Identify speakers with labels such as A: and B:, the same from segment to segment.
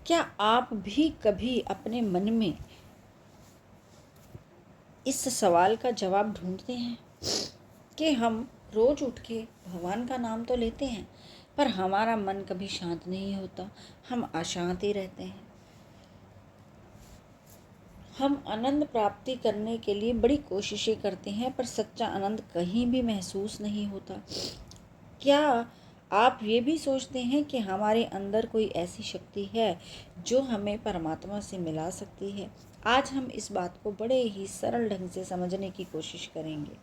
A: क्या आप भी कभी अपने मन में इस सवाल का जवाब ढूंढते हैं कि हम रोज उठ के भगवान का नाम तो लेते हैं, पर हमारा मन कभी शांत नहीं होता, हम अशांत ही रहते हैं। हम आनंद प्राप्ति करने के लिए बड़ी कोशिशें करते हैं, पर सच्चा आनंद कहीं भी महसूस नहीं होता। क्या आप ये भी सोचते हैं कि हमारे अंदर कोई ऐसी शक्ति है जो हमें परमात्मा से मिला सकती है? आज हम इस बात को बड़े ही सरल ढंग से समझने की कोशिश करेंगे।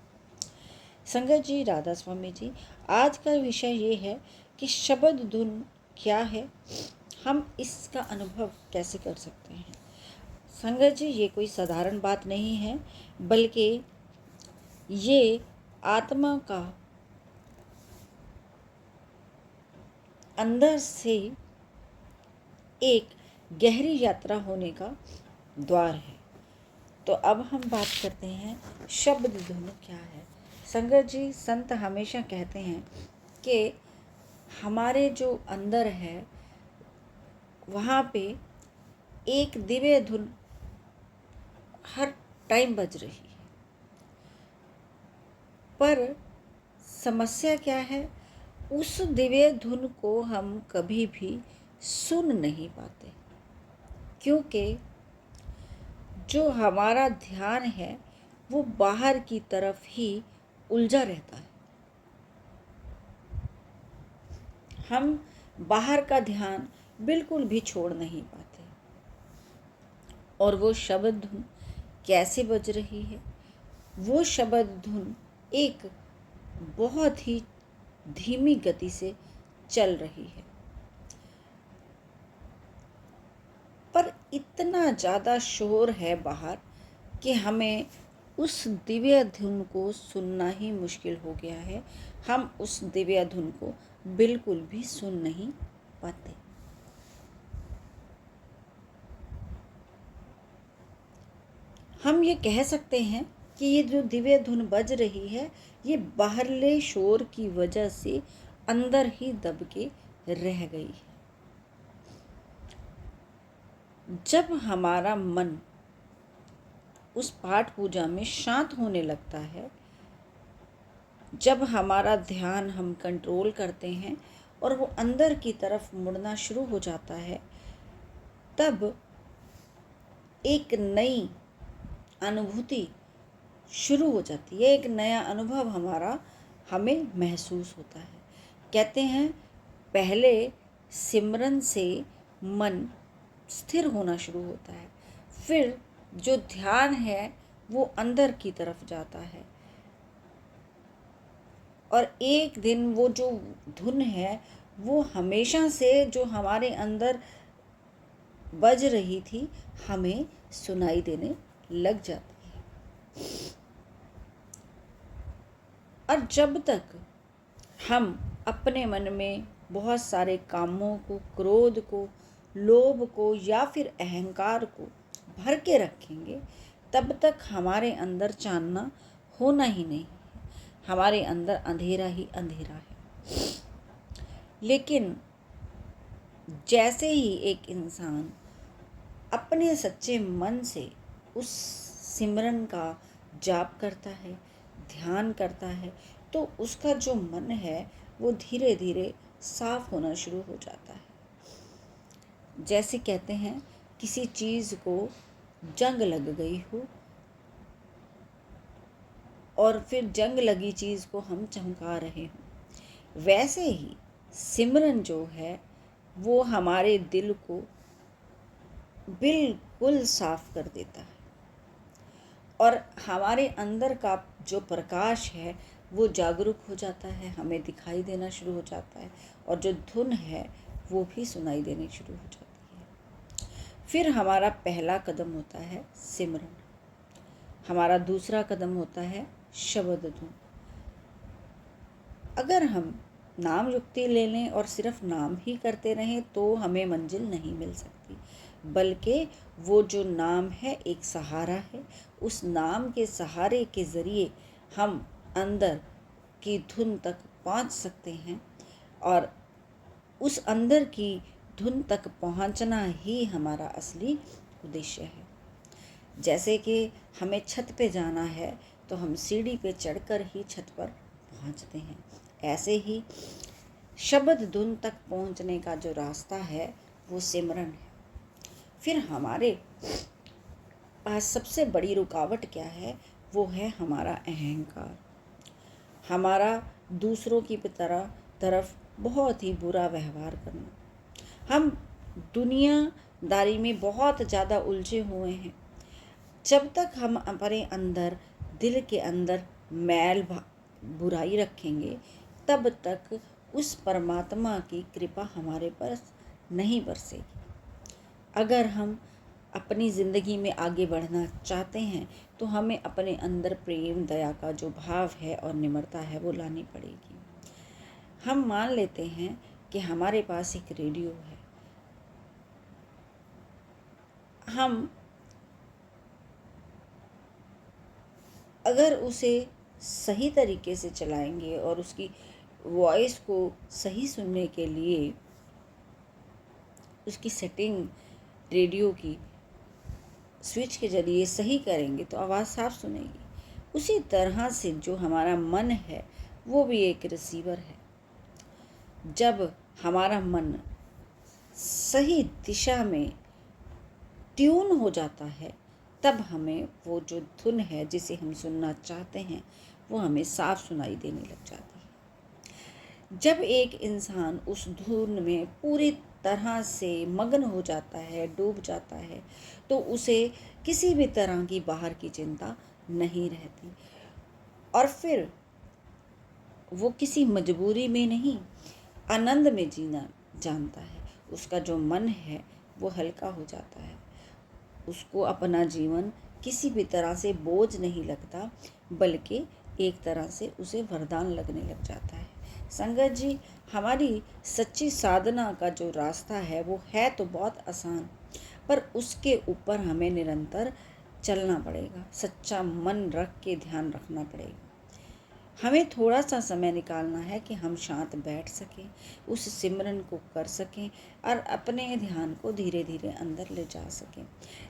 A: संगत जी, राधा स्वामी जी, आज का विषय ये है कि शब्द धुन क्या है, हम इसका अनुभव कैसे कर सकते हैं। संगत जी, ये कोई साधारण बात नहीं है, बल्कि ये आत्मा का अंदर से एक गहरी यात्रा होने का द्वार है। तो अब हम बात करते हैं शब्द धुन क्या है। संगत जी, संत हमेशा कहते हैं कि हमारे जो अंदर है वहाँ पे एक दिव्य धुन हर टाइम बज रही है, पर समस्या क्या है, उस दिव्य धुन को हम कभी भी सुन नहीं पाते, क्योंकि जो हमारा ध्यान है वो बाहर की तरफ ही उलझा रहता है। हम बाहर का ध्यान बिल्कुल भी छोड़ नहीं पाते। और वो शब्द धुन कैसे बज रही है? वो शब्द धुन एक बहुत ही धीमी गति से चल रही है, पर इतना ज़्यादा शोर है बाहर कि हमें उस दिव्य धुन को सुनना ही मुश्किल हो गया है। हम उस दिव्य धुन को बिल्कुल भी सुन नहीं पाते। हम ये कह सकते हैं कि ये जो दिव्य धुन बज रही है, ये बाहरले शोर की वजह से अंदर ही दब के रह गई है। जब हमारा मन उस पाठ पूजा में शांत होने लगता है, जब हमारा ध्यान हम कंट्रोल करते हैं और वो अंदर की तरफ मुड़ना शुरू हो जाता है, तब एक नई अनुभूति शुरू हो जाती है, एक नया अनुभव हमें महसूस होता है। कहते हैं पहले सिमरन से मन स्थिर होना शुरू होता है, फिर जो ध्यान है वो अंदर की तरफ जाता है, और एक दिन वो जो धुन है वो हमेशा से जो हमारे अंदर बज रही थी हमें सुनाई देने लग जाती है। और जब तक हम अपने मन में बहुत सारे कामों को, क्रोध को, लोभ को या फिर अहंकार को भर के रखेंगे, तब तक हमारे अंदर चानना होना ही नहीं है, हमारे अंदर अंधेरा ही अंधेरा है। लेकिन जैसे ही एक इंसान अपने सच्चे मन से उस सिमरन का जाप करता है, ध्यान करता है, तो उसका जो मन है वो धीरे धीरे साफ होना शुरू हो जाता है। जैसे कहते हैं किसी चीज़ को जंग लग गई हो और फिर जंग लगी चीज़ को हम चमका रहे हों, वैसे ही सिमरन जो है वो हमारे दिल को बिल्कुल साफ कर देता है, और हमारे अंदर का जो प्रकाश है वो जागरूक हो जाता है, हमें दिखाई देना शुरू हो जाता है, और जो धुन है वो भी सुनाई देनी शुरू हो जाती है। फिर हमारा पहला कदम होता है सिमरन, हमारा दूसरा कदम होता है शब्द धुन। अगर हम नाम युक्ति ले लें और सिर्फ नाम ही करते रहें तो हमें मंजिल नहीं मिल सकती, बल्कि वो जो नाम है एक सहारा है। उस नाम के सहारे के ज़रिए हम अंदर की धुन तक पहुंच सकते हैं, और उस अंदर की धुन तक पहुंचना ही हमारा असली उद्देश्य है। जैसे कि हमें छत पे जाना है तो हम सीढ़ी पे चढ़कर ही छत पर पहुंचते हैं, ऐसे ही शब्द धुन तक पहुंचने का जो रास्ता है वो सिमरन है। फिर हमारे पास सबसे बड़ी रुकावट क्या है? वो है हमारा अहंकार, हमारा दूसरों की तरफ बहुत ही बुरा व्यवहार करना। हम दुनियादारी में बहुत ज़्यादा उलझे हुए हैं। जब तक हम अपने अंदर, दिल के अंदर मैल बुराई रखेंगे, तब तक उस परमात्मा की कृपा हमारे पास नहीं बरसेगी। अगर हम अपनी ज़िंदगी में आगे बढ़ना चाहते हैं तो हमें अपने अंदर प्रेम, दया का जो भाव है और निम्रता है वो लानी पड़ेगी। हम मान लेते हैं कि हमारे पास एक रेडियो है, हम अगर उसे सही तरीके से चलाएंगे और उसकी वॉइस को सही सुनने के लिए उसकी सेटिंग रेडियो की स्विच के ज़रिए सही करेंगे तो आवाज़ साफ सुनेगी। उसी तरह से जो हमारा मन है वो भी एक रिसीवर है। जब हमारा मन सही दिशा में ट्यून हो जाता है तब हमें वो जो धुन है जिसे हम सुनना चाहते हैं वो हमें साफ सुनाई देने लग जाती है। जब एक इंसान उस धुन में पूरी तरह से मग्न हो जाता है, डूब जाता है, तो उसे किसी भी तरह की बाहर की चिंता नहीं रहती और फिर वो किसी मजबूरी में नहीं, आनंद में जीना जानता है। उसका जो मन है वो हल्का हो जाता है, उसको अपना जीवन किसी भी तरह से बोझ नहीं लगता, बल्कि एक तरह से उसे वरदान लगने लग जाता है। संगत जी, हमारी सच्ची साधना का जो रास्ता है वो है तो बहुत आसान, पर उसके ऊपर हमें निरंतर चलना पड़ेगा, सच्चा मन रख के ध्यान रखना पड़ेगा। हमें थोड़ा सा समय निकालना है कि हम शांत बैठ सकें, उस सिमरन को कर सकें और अपने ध्यान को धीरे धीरे अंदर ले जा सकें।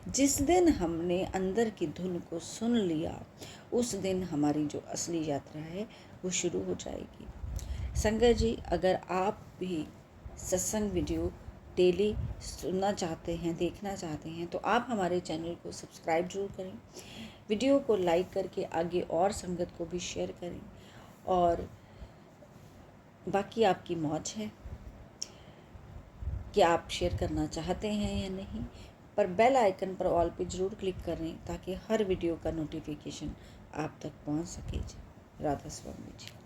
A: जिस दिन हमने अंदर की धुन को सुन लिया, उस दिन हमारी जो असली यात्रा है वो शुरू हो जाएगी। संगत जी, अगर आप भी सत्संग वीडियो डेली सुनना चाहते हैं, देखना चाहते हैं, तो आप हमारे चैनल को सब्सक्राइब जरूर करें, वीडियो को लाइक करके आगे और संगत को भी शेयर करें। और बाकी आपकी मौज है कि आप शेयर करना चाहते हैं या नहीं, पर बेल आइकन पर ऑल पे ज़रूर क्लिक करें ताकि हर वीडियो का नोटिफिकेशन आप तक पहुंच सके। राधा स्वामी जी।